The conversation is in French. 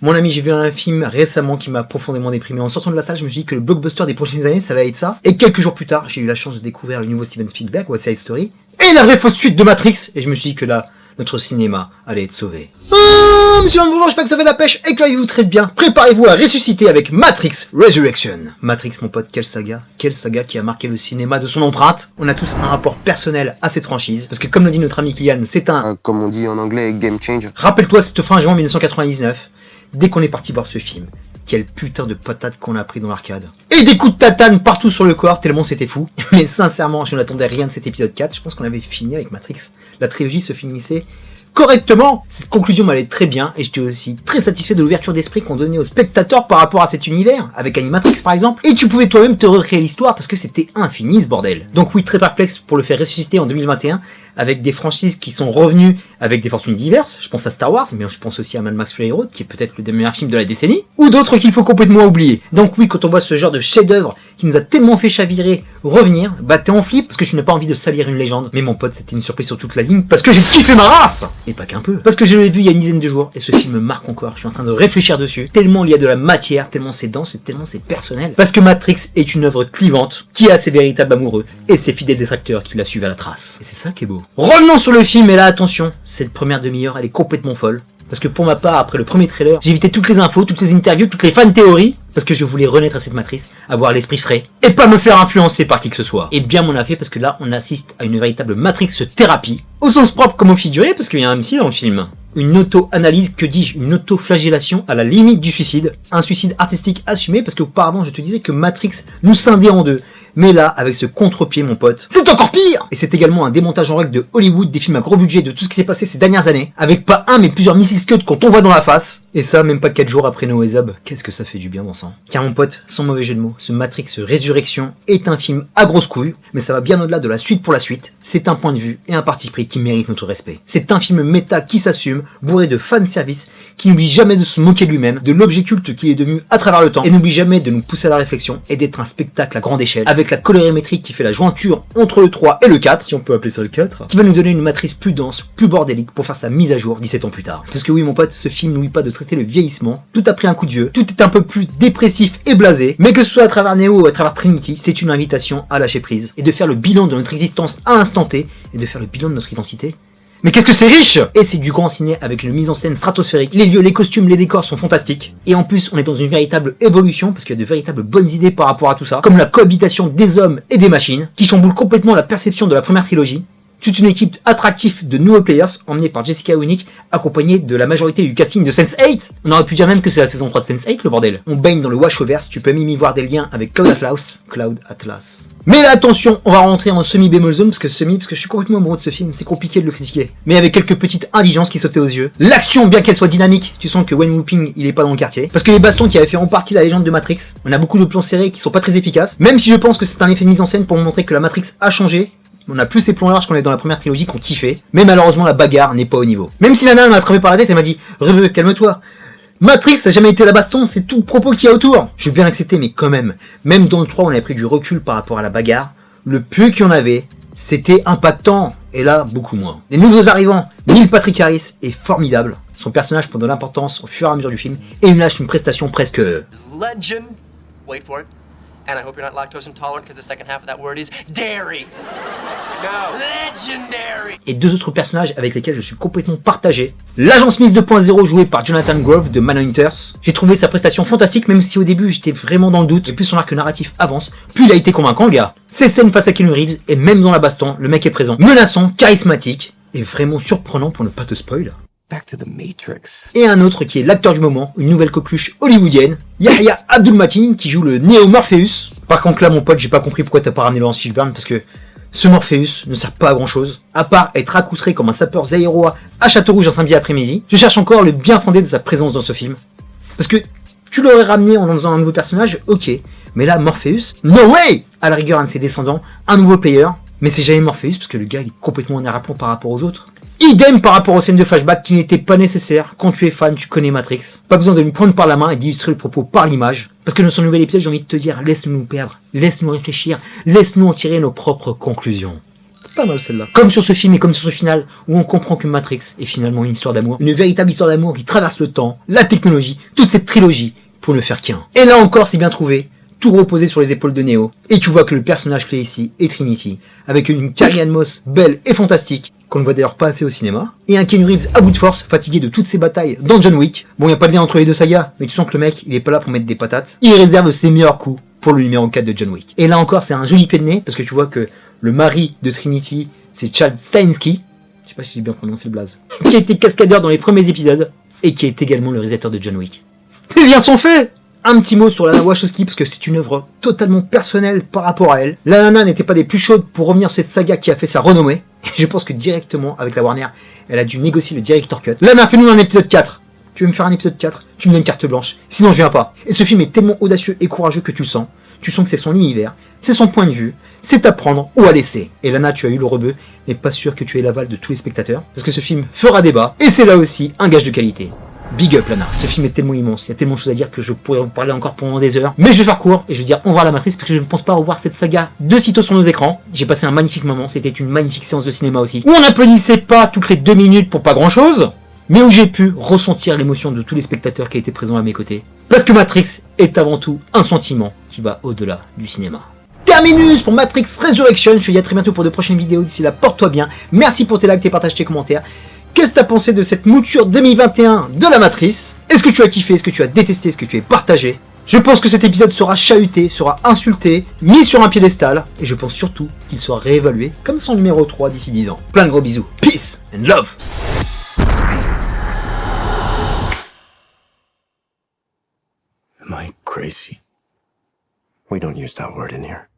Mon ami, j'ai vu un film récemment qui m'a profondément déprimé. En sortant de la salle, je me suis dit que le blockbuster des prochaines années, ça allait être ça. Et quelques jours plus tard, j'ai eu la chance de découvrir le nouveau Steven Spielberg, West Side Story, et la vraie fausse suite de Matrix. Et je me suis dit que là, notre cinéma allait être sauvé. Monsieur Bonjour, j'espère que ça fait la pêche et que là, il vous traite bien. Préparez-vous à ressusciter avec Matrix Resurrection. Matrix, mon pote, quelle saga qui a marqué le cinéma de son empreinte. On a tous un rapport personnel à cette franchise. Parce que comme le dit notre ami Kylian, c'est un... comme on dit en anglais, game changer. Rappelle-toi cette fin juin 1999. Dès qu'on est parti voir ce film, quelle putain de patate qu'on a pris dans l'arcade. Et des coups de tatane partout sur le corps, tellement c'était fou. Mais sincèrement, je n'attendais rien de cet épisode 4. Je pense qu'on avait fini avec Matrix. La trilogie se finissait correctement. Cette conclusion m'allait très bien et j'étais aussi très satisfait de l'ouverture d'esprit qu'on donnait aux spectateurs par rapport à cet univers, avec Animatrix par exemple. Et tu pouvais toi-même te recréer l'histoire parce que c'était infini ce bordel. Donc oui, très perplexe pour le faire ressusciter en 2021 avec des franchises qui sont revenues avec des fortunes diverses. Je pense à Star Wars, mais je pense aussi à Mad Max Fury Road, qui est peut-être le meilleur film de la décennie, ou d'autres qu'il faut complètement oublier. Donc oui, quand on voit ce genre de chef-d'œuvre qui nous a tellement fait chavirer revenir, bah t'es en flip parce que tu n'as pas envie de salir une légende. Mais mon pote, c'était une surprise sur toute la ligne parce que j'ai kiffé ma race. Et pas qu'un peu. Parce que je l'ai vu il y a une dizaine de jours et ce film me marque encore. Je suis en train de réfléchir dessus. Tellement il y a de la matière, tellement c'est dense et tellement c'est personnel. Parce que Matrix est une œuvre clivante qui a ses véritables amoureux et ses fidèles détracteurs qui la suivent à la trace. Et c'est ça qui est beau. Revenons sur le film et là attention, cette première demi-heure elle est complètement folle. Parce que pour ma part, après le premier trailer, j'ai évité toutes les infos, toutes les interviews, toutes les fan théories, parce que je voulais renaître à cette matrice, avoir l'esprit frais, et pas me faire influencer par qui que ce soit. Et bien m'en a fait parce que là, on assiste à une véritable Matrix thérapie, au sens propre comme au figuré, parce qu'il y a un MC dans le film. Une auto-analyse, que dis-je, une auto-flagellation à la limite du suicide. Un suicide artistique assumé, parce qu'auparavant, je te disais que Matrix nous scindait en deux. Mais là, avec ce contre-pied, mon pote, c'est encore pire! Et c'est également un démontage en règle de Hollywood, des films à gros budget, de tout ce qui s'est passé ces dernières années, avec pas un, mais plusieurs missile scuds qu'on t'envoie dans la face. Et ça, même pas 4 jours après No Way Home. Qu'est-ce que ça fait du bien dans ça. Car mon pote, sans mauvais jeu de mots, ce Matrix Résurrection est un film à grosse couille, mais ça va bien au-delà de la suite pour la suite. C'est un point de vue et un parti pris qui mérite notre respect. C'est un film méta qui s'assume, bourré de fanservice, qui n'oublie jamais de se moquer de lui-même, de l'objet culte qu'il est devenu à travers le temps, et n'oublie jamais de nous pousser à la réflexion et d'être un spectacle à grande échelle, avec la colorimétrie qui fait la jointure entre le 3 et le 4, si on peut appeler ça le 4, qui va nous donner une matrice plus dense, plus bordélique pour faire sa mise à jour 17 ans plus tard. Parce que oui mon pote, ce film n'oublie pas de traiter le vieillissement, tout a pris un coup de vieux, tout est un peu plus dépressif et blasé, mais que ce soit à travers Neo ou à travers Trinity, c'est une invitation à lâcher prise, et de faire le bilan de notre existence à l'instant T, et de faire le bilan de notre identité. Mais qu'est-ce que c'est riche! Et c'est du grand ciné avec une mise en scène stratosphérique. Les lieux, les costumes, les décors sont fantastiques. Et en plus, on est dans une véritable évolution parce qu'il y a de véritables bonnes idées par rapport à tout ça. Comme la cohabitation des hommes et des machines, qui chamboule complètement la perception de la première trilogie. Toute une équipe attractive de nouveaux players, emmenée par Jessica Winnick, accompagnée de la majorité du casting de Sense8. On aurait pu dire même que c'est la saison 3 de Sense8, le bordel. On baigne dans le Watchoverse, tu peux même y voir des liens avec Cloud Atlas. Mais là, attention, on va rentrer en semi-bémol zone, parce que je suis complètement amoureux de ce film, c'est compliqué de le critiquer. Mais avec quelques petites indigences qui sautaient aux yeux. L'action, bien qu'elle soit dynamique, tu sens que Wen Wumping, il est pas dans le quartier. Parce que les bastons qui avaient fait en partie la légende de Matrix, on a beaucoup de plans serrés qui sont pas très efficaces. Même si je pense que c'est un effet de mise en scène pour montrer que la Matrix a changé. On a plus ces plans larges qu'on est dans la première trilogie qu'on kiffait. Mais malheureusement, la bagarre n'est pas au niveau. Même si la nana m'a attrapé par la tête, elle m'a dit « Rebe, calme-toi. Matrix, ça n'a jamais été la baston, c'est tout le propos qu'il y a autour. » Je veux bien l'accepter, mais quand même. Même dans le 3, on avait pris du recul par rapport à la bagarre. Le peu qu'il y en avait, c'était impactant. Et là, beaucoup moins. Les nouveaux arrivants, Neil Patrick Harris est formidable. Son personnage prend de l'importance au fur et à mesure du film. Et il lâche une prestation presque... Legend. Wait for it. And I hope you're not lactose intolerant because the second half of that word is dairy. No. Legendary. Et deux autres personnages avec lesquels je suis complètement partagé. L'agent Smith 2.0 joué par Jonathan Groff de Manhunters. J'ai trouvé sa prestation fantastique même si au début j'étais vraiment dans le doute. Et plus son arc narratif avance, plus il a été convaincant le gars. Ses scènes face à Keanu Reeves et même dans la baston, le mec est présent. Menaçant, charismatique et vraiment surprenant pour ne pas te spoil. Back to the Matrix. Et un autre qui est l'acteur du moment, une nouvelle coqueluche hollywoodienne, Yahya Abdul-Mateen qui joue le Neo Morpheus. Par contre là mon pote, j'ai pas compris pourquoi t'as pas ramené Laurence Fishburne parce que ce Morpheus ne sert pas à grand chose, à part être accoutré comme un sapeur zaïrois à Châteaurouge un samedi après-midi. Je cherche encore le bien fondé de sa présence dans ce film. Parce que tu l'aurais ramené en faisant un nouveau personnage, ok, mais là Morpheus, no way! À la rigueur un de ses descendants, un nouveau player, mais c'est jamais Morpheus parce que le gars il est complètement en arrière-plan par rapport aux autres. Idem par rapport aux scènes de flashback qui n'étaient pas nécessaires. Quand tu es fan, tu connais Matrix. Pas besoin de lui prendre par la main et d'illustrer le propos par l'image. Parce que dans son nouvel épisode, j'ai envie de te dire, laisse-nous nous perdre, laisse-nous réfléchir, laisse-nous en tirer nos propres conclusions. Pas mal celle-là. Comme sur ce film et comme sur ce final, où on comprend que Matrix est finalement une histoire d'amour. Une véritable histoire d'amour qui traverse le temps, la technologie, toute cette trilogie, pour ne faire qu'un. Et là encore, c'est bien trouvé. Tout reposé sur les épaules de Neo. Et tu vois que le personnage clé ici est Trinity, avec une Carrie-Anne Moss belle et fantastique, qu'on ne voit d'ailleurs pas assez au cinéma, et un Keanu Reeves à bout de force, fatigué de toutes ses batailles dans John Wick. Bon, il n'y a pas de lien entre les deux sagas, mais tu sens que le mec, il est pas là pour mettre des patates. Il réserve ses meilleurs coups pour le numéro 4 de John Wick. Et là encore, c'est un joli pied de nez, parce que tu vois que le mari de Trinity, c'est Chad Stahelski, je sais pas si j'ai bien prononcé le blaze, qui a été cascadeur dans les premiers épisodes, et qui est également le réalisateur de John Wick. Les liens sont faits! Un petit mot sur Lana Wachowski, parce que c'est une œuvre totalement personnelle par rapport à elle. La nana n'était pas des plus chaudes pour revenir sur cette saga qui a fait sa renommée. Et je pense que directement, avec la Warner, elle a dû négocier le director cut. Lana, fais-nous un épisode 4. Tu veux me faire un épisode 4? Tu me donnes carte blanche. Sinon, je viens pas. Et ce film est tellement audacieux et courageux que tu le sens. Tu sens que c'est son univers, c'est son point de vue, c'est à prendre ou à laisser. Et Lana, tu as eu le rebeu, mais pas sûr que tu aies l'aval de tous les spectateurs, parce que ce film fera débat, et c'est là aussi un gage de qualité. Big up Lana, ce film est tellement immense, il y a tellement de choses à dire que je pourrais en parler encore pendant des heures. Mais je vais faire court et je vais dire au revoir à la Matrice parce que je ne pense pas revoir cette saga de sitôt sur nos écrans. J'ai passé un magnifique moment, c'était une magnifique séance de cinéma aussi. Où on n'applaudissait pas toutes les 2 minutes pour pas grand chose, mais où j'ai pu ressentir l'émotion de tous les spectateurs qui étaient présents à mes côtés. Parce que Matrix est avant tout un sentiment qui va au-delà du cinéma. Terminus pour Matrix Resurrection, je te dis à très bientôt pour de prochaines vidéos, d'ici là porte-toi bien, merci pour tes likes, tes partages, tes commentaires. Qu'est-ce que tu as pensé de cette mouture 2021 de la Matrice? Est-ce que tu as kiffé? Est-ce que tu as détesté? Est-ce que tu es partagé? Je pense que cet épisode sera chahuté, sera insulté, mis sur un piédestal, et je pense surtout qu'il sera réévalué comme son numéro 3 d'ici 10 ans. Plein de gros bisous. Peace and love. Am I crazy? We don't use that word in here.